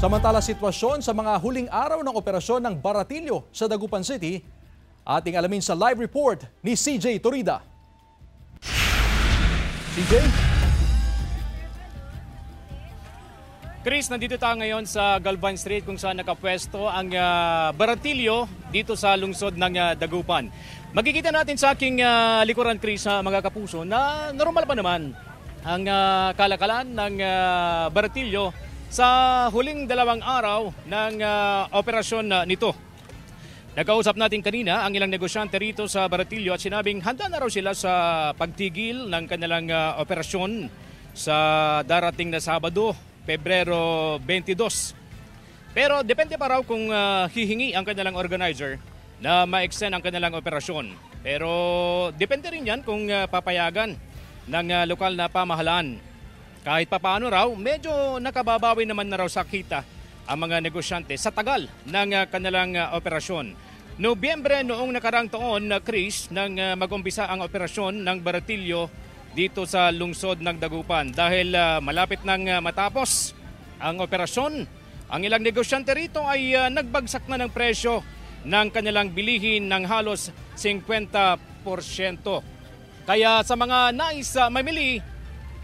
Samantala sitwasyon sa mga huling araw ng operasyon ng Baratillo sa Dagupan City, ating alamin sa live report ni CJ Torida. CJ? Chris, nandito tayo ngayon sa Galvan Street kung saan nakapwesto ang Baratillo dito sa lungsod ng Dagupan. Makikita natin sa aking likuran, Chris, mga kapuso, na normal pa naman ang kalakalan ng Baratillo sa huling 2 araw ng operasyon nito. Nakausap natin kanina ang ilang negosyante rito sa Baratillo at sinabing handa na raw sila sa pagtigil ng kanilang operasyon sa darating na Sabado, Pebrero 22. Pero depende pa raw kung hihingi ang kanilang organizer na ma-extend ang kanilang operasyon. Pero depende rin yan kung papayagan ng lokal na pamahalaan. Kahit papaano raw, medyo nakababawi naman na raw sa kita ang mga negosyante sa tagal ng kanilang operasyon. Nobyembre noong nakarang taon, Chris, nang mag-umpisa ang operasyon ng Baratillo dito sa lungsod ng Dagupan. Dahil malapit nang matapos ang operasyon, ang ilang negosyante rito ay nagbagsak na ng presyo ng kanilang bilihin ng halos 50%. Kaya sa mga nais mamili,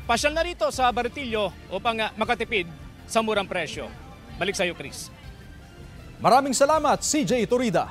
pasyal na rito sa Baratillo upang makatipid sa murang presyo. Balik sa iyo, Chris. Maraming salamat, CJ Torida.